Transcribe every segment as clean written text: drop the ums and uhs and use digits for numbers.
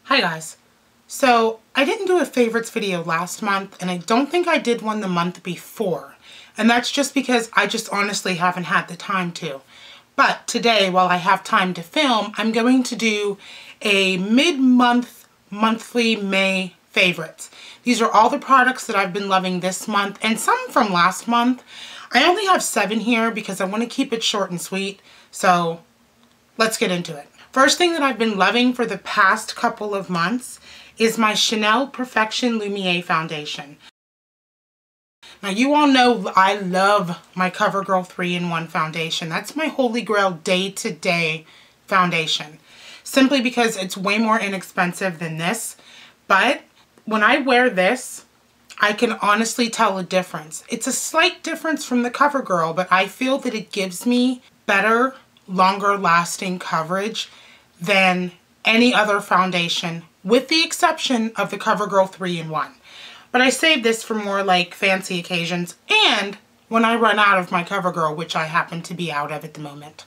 Hi guys. So I didn't do a favorites video last month, and I don't think I did one the month before. And that's just because I just honestly haven't had the time to. But today, while I have time to film, I'm going to do a mid-month, monthly May favorites. These are all the products that I've been loving this month and some from last month. I only have 7 here because I want to keep it short and sweet. So let's get into it. First thing that I've been loving for the past couple of months is my Chanel Perfection Lumiere foundation. Now you all know I love my CoverGirl 3-in-1 foundation. That's my holy grail day-to-day foundation. Simply because it's way more inexpensive than this. But when I wear this, I can honestly tell a difference. It's a slight difference from the CoverGirl, but I feel that it gives me better, longer lasting coverage than any other foundation, with the exception of the CoverGirl 3-in-1. But I save this for more like fancy occasions and when I run out of my CoverGirl, which I happen to be out of at the moment.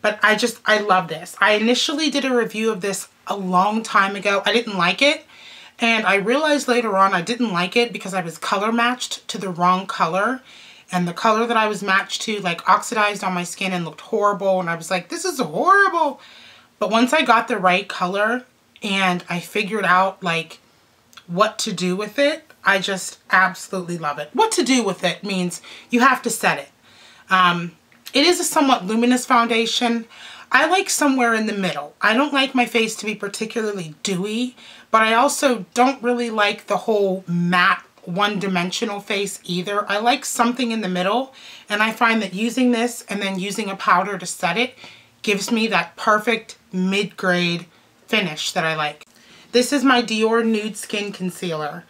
But I love this. I initially did a review of this a long time ago. I didn't like it, and I realized later on I didn't like it because I was color matched to the wrong color. And the color that I was matched to like oxidized on my skin and looked horrible, and I was like, this is horrible. But once I got the right color and I figured out like what to do with it, I just absolutely love it. What to do with it means you have to set it. It is a somewhat luminous foundation. I like somewhere in the middle. I don't like my face to be particularly dewy, but I also don't really like the whole matte one-dimensional face either. I like something in the middle, and I find that using this and then using a powder to set it gives me that perfect mid-grade finish that I like. This is my Dior Nude Skin Concealer.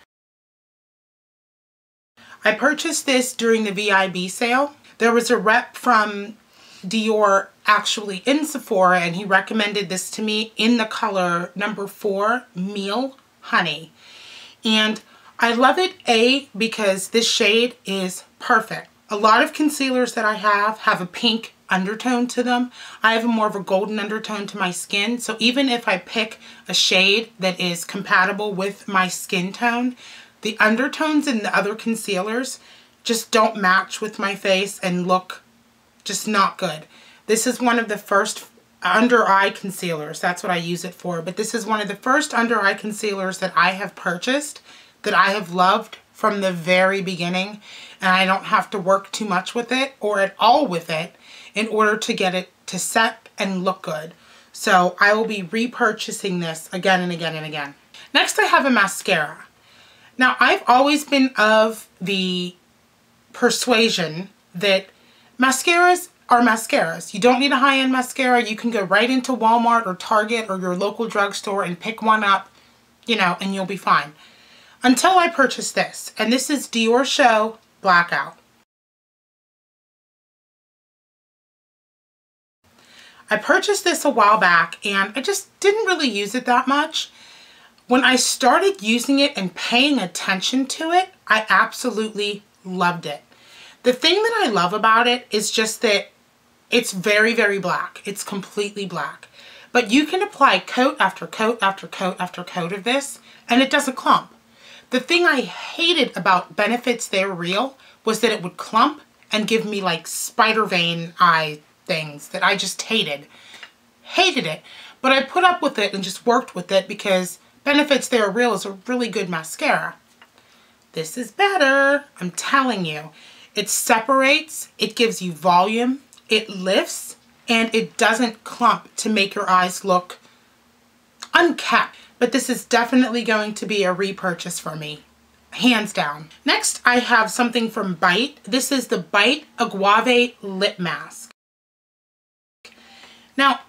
I purchased this during the VIB sale. There was a rep from Dior actually in Sephora, and he recommended this to me in the color number 4 Meal Honey. And I love it, because this shade is perfect. A lot of concealers that I have a pink undertone to them. I have more of a golden undertone to my skin, so even if I pick a shade that is compatible with my skin tone, the undertones in the other concealers just don't match with my face and look just not good. This is one of the first under eye concealers. That's what I use it for, but this is one of the first under eye concealers that I have purchased that I have loved from the very beginning, and I don't have to work too much with it or at all with it in order to get it to set and look good. So I will be repurchasing this again and again and again. Next I have a mascara. Now I've always been of the persuasion that mascaras are mascaras. You don't need a high-end mascara. You can go right into Walmart or Target or your local drugstore and pick one up, you know, and you'll be fine. Until I purchased this, and this is Dior Show Blackout. I purchased this a while back and I just didn't really use it that much. When I started using it and paying attention to it, I absolutely loved it. The thing that I love about it is just that it's very, very black. It's completely black. But you can apply coat after coat after coat after coat of this and it doesn't clump. The thing I hated about Benefit's They're Real was that it would clump and give me like spider vein eye things that I just hated. Hated it. But I put up with it and just worked with it because Benefit's They're Real is a really good mascara. This is better. I'm telling you. It separates, it gives you volume, it lifts, and it doesn't clump to make your eyes look unkept. But this is definitely going to be a repurchase for me. Hands down. Next, I have something from Bite. This is the Bite Agave Lip Mask. Now,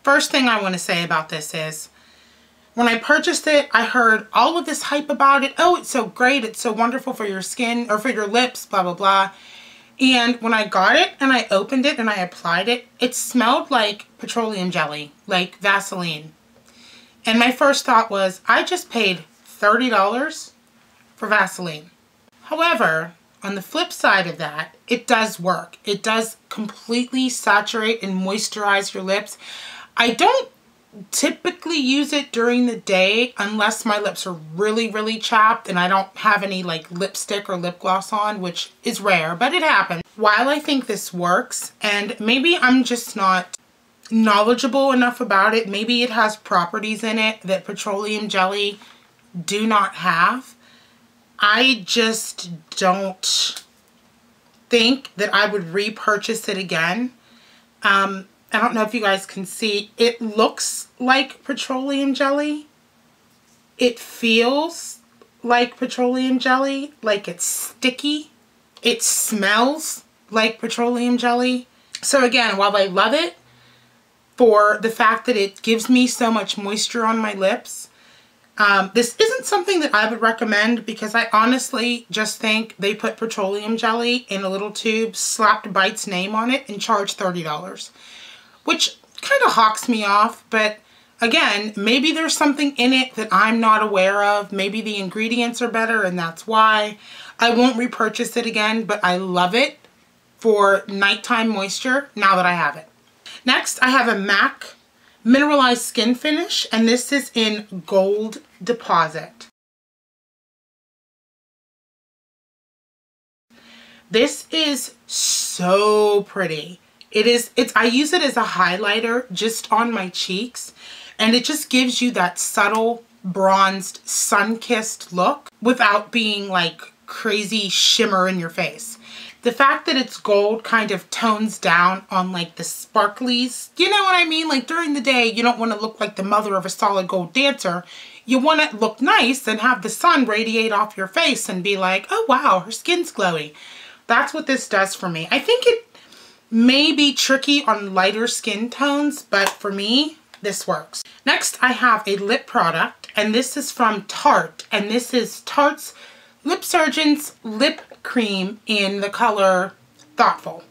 first thing I want to say about this is, when I purchased it, I heard all of this hype about it. Oh, it's so great. It's so wonderful for your skin or for your lips, blah, blah, blah. And when I got it and I opened it and I applied it, it smelled like petroleum jelly, like Vaseline. And my first thought was, I just paid $30 for Vaseline. However, on the flip side of that, it does work. It does completely saturate and moisturize your lips. I don't typically use it during the day unless my lips are really, really chapped and I don't have any like lipstick or lip gloss on, which is rare, but it happens. While I think this works, and maybe I'm just not knowledgeable enough about it, maybe it has properties in it that petroleum jelly do not have, I just don't think that I would repurchase it again. I don't know if you guys can see, it looks like petroleum jelly. It feels like petroleum jelly, like it's sticky. It smells like petroleum jelly. So again, while I love it for the fact that it gives me so much moisture on my lips, this isn't something that I would recommend because I honestly just think they put petroleum jelly in a little tube, slapped Bite's name on it, and charged $30. Which kind of hawks me off, but again, maybe there's something in it that I'm not aware of. Maybe the ingredients are better and that's why. I won't repurchase it again, but I love it for nighttime moisture now that I have it. Next, I have a MAC Mineralized Skin Finish, and this is in Gold Deposit. This is so pretty. I use it as a highlighter just on my cheeks, and it just gives you that subtle bronzed sun-kissed look without being like crazy shimmer in your face. The fact that it's gold kind of tones down on like the sparklies. You know what I mean? Like during the day, you don't want to look like the mother of a solid gold dancer. You want to look nice and have the sun radiate off your face and be like, oh wow, her skin's glowy. That's what this does for me. I think it may be tricky on lighter skin tones, but for me, this works. Next, I have a lip product, and this is from Tarte, and this is Tarte's Lip Surgeon's Lip Cream in the color Thoughtful.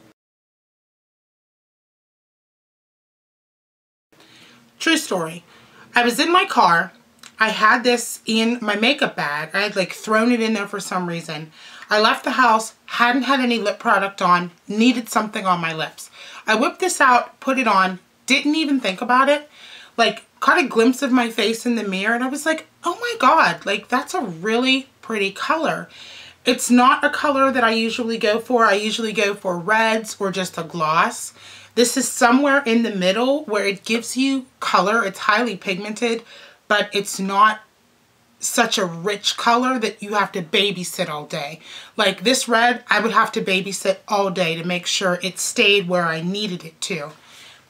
True story. I was in my car. I had this in my makeup bag. I had like thrown it in there for some reason. I left the house, hadn't had any lip product on, needed something on my lips. I whipped this out, put it on, didn't even think about it. Like, caught a glimpse of my face in the mirror and I was like, oh my God, like that's a really pretty color. It's not a color that I usually go for. I usually go for reds or just a gloss. This is somewhere in the middle where it gives you color. It's highly pigmented, but it's not such a rich color that you have to babysit all day. Like this red, I would have to babysit all day to make sure it stayed where I needed it to.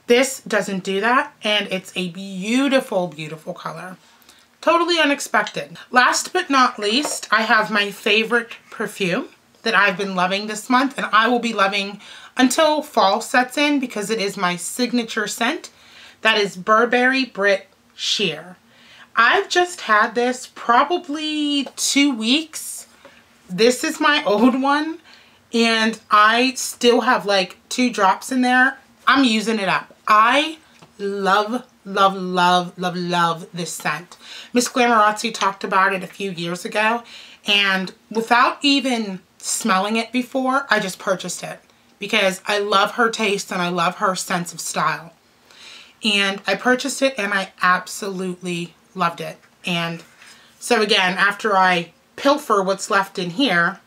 This doesn't do that, and it's a beautiful, beautiful color. Totally unexpected. Last but not least, I have my favorite perfume that I've been loving this month, and I will be loving until fall sets in because it is my signature scent. That is Burberry Brit Sheer. I've just had this probably 2 weeks. This is my old one and I still have like 2 drops in there. I'm using it up. I love, love, love, love, love this scent. Miss Glamorazzi talked about it a few years ago, and without even smelling it before, I just purchased it because I love her taste and I love her sense of style. And I purchased it and I absolutely loved it. And so again, after I pilfer what's left in here,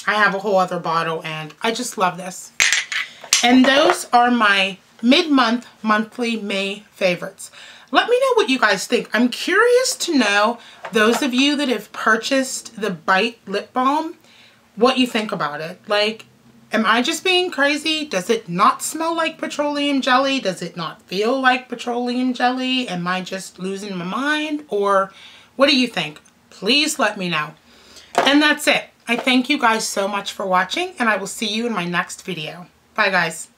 I have a whole other bottle and I just love this. And those are my mid-month, monthly May favorites. Let me know what you guys think. I'm curious to know, those of you that have purchased the Bite lip balm, what you think about it. Like, am I just being crazy? Does it not smell like petroleum jelly? Does it not feel like petroleum jelly? Am I just losing my mind? Or what do you think? Please let me know. And that's it. I thank you guys so much for watching, and I will see you in my next video. Bye, guys.